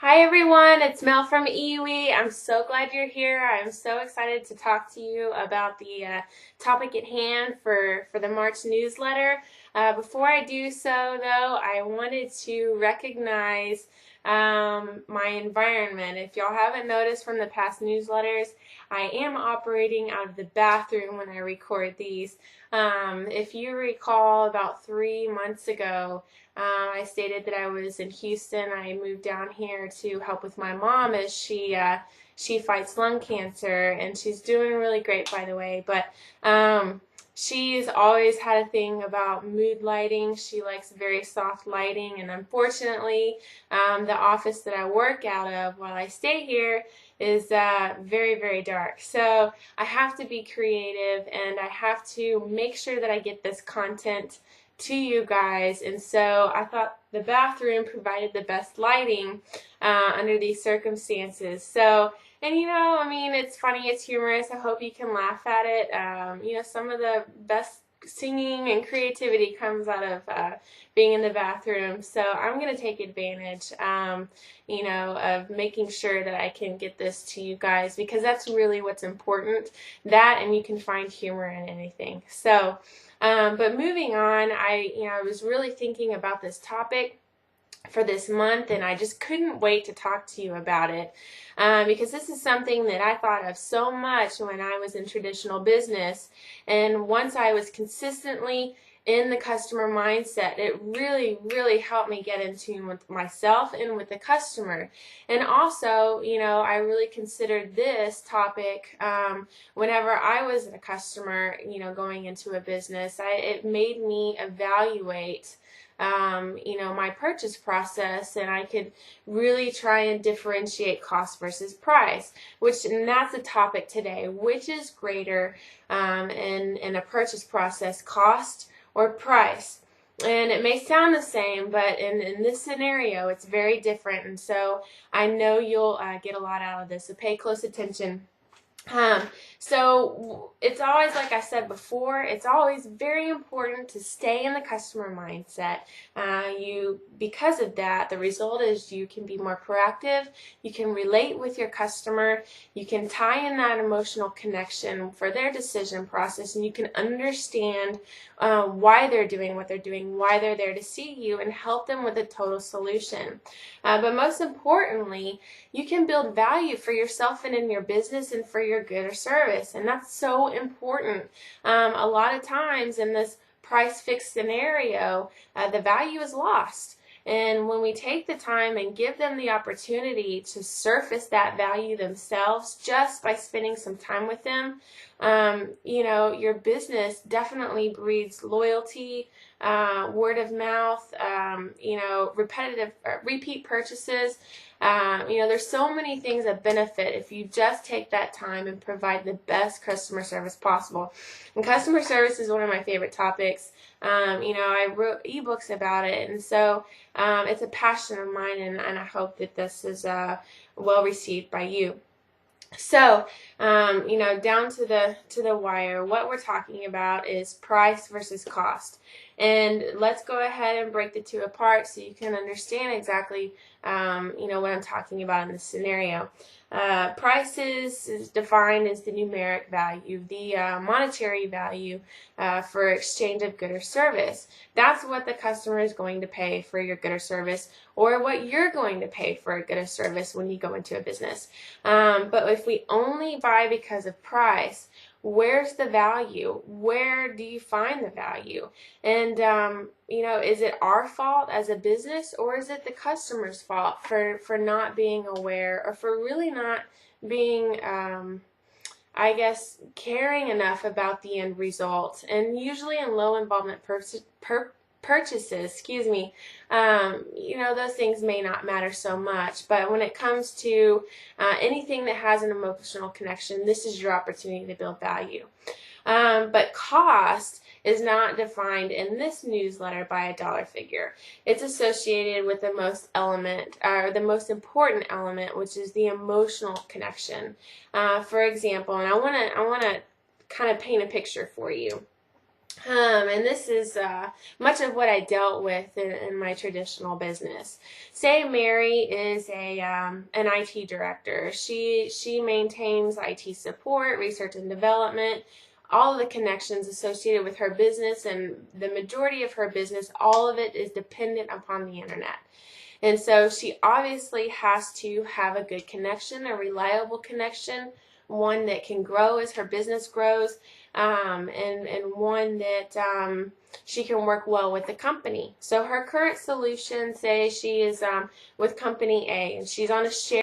Hi everyone, it's Mel from EUE. I'm so glad you're here. I'm so excited to talk to you about the topic at hand for the March newsletter. Before I do so though, I wanted to recognize my environment. If y'all haven't noticed from the past newsletters, I am operating out of the bathroom when I record these. If you recall, about 3 months ago, I stated that I was in Houston. I moved down here to help with my mom as she fights lung cancer, and she's doing really great, by the way. But she's always had a thing about mood lighting. She likes very soft lighting, and unfortunately, the office that I work out of while I stay here is very, very dark. So I have to be creative, and I have to make sure that I get this content to you guys, and so I thought the bathroom provided the best lighting under these circumstances. So, and I mean, it's funny, it's humorous. I hope you can laugh at it. Some of the best singing and creativity comes out of being in the bathroom. So I'm going to take advantage, of making sure that I can get this to you guys, because that's really what's important. That, and you can find humor in anything. So. But moving on, I was really thinking about this topic for this month, and I just couldn't wait to talk to you about it because this is something that I thought of so much when I was in traditional business, and once I was consistently in the customer mindset, it really, really helped me get in tune with myself and with the customer. And also, I really considered this topic whenever I was a customer, going into a business. It made me evaluate my purchase process, and I could really try and differentiate cost versus price, and that's the topic today. Which is greater in a purchase process, cost or price? And it may sound the same, but in this scenario, it's very different. And so I know you'll get a lot out of this, so pay close attention. So it's always, like I said before, it's always very important to stay in the customer mindset. Because of that, the result is you can be more proactive, you can relate with your customer, you can tie in that emotional connection for their decision process, and you can understand why they're doing what they're doing, why they're there to see you, and help them with a total solution. But most importantly, you can build value for yourself and in your business and for your good or service, and that's so important. A lot of times in this price fixed scenario, the value is lost. And when we take the time and give them the opportunity to surface that value themselves just by spending some time with them, your business definitely breeds loyalty, word of mouth, repeat purchases. There's so many things that benefit if you just take that time and provide the best customer service possible. And customer service is one of my favorite topics. I wrote ebooks about it, and so it's a passion of mine, and I hope that this is well received by you. So, down to the wire, what we're talking about is price versus cost. And let's go ahead and break the two apart so you can understand exactly, what I'm talking about in this scenario. Price is defined as the numeric value, the monetary value for exchange of good or service. That's what the customer is going to pay for your good or service, or what you're going to pay for a good or service when you go into a business. But if we only buy because of price, where's the value? Where do you find the value? And, is it our fault as a business, or is it the customer's fault for not being aware, or for really not being, caring enough about the end result? And usually in low involvement purchases, those things may not matter so much. But when it comes to anything that has an emotional connection, this is your opportunity to build value. But cost is not defined in this newsletter by a dollar figure. It's associated with the the most important element, which is the emotional connection. For example, and I want to kind of paint a picture for you. And this is much of what I dealt with in my traditional business. Say Mary is an IT director. She maintains IT support, research and development, all of the connections associated with her business, and the majority of her business, all of it is dependent upon the internet. And so she obviously has to have a good connection, a reliable connection, one that can grow as her business grows, and one that she can work well with the company. So her current solution, say she is with company A, and she's on a share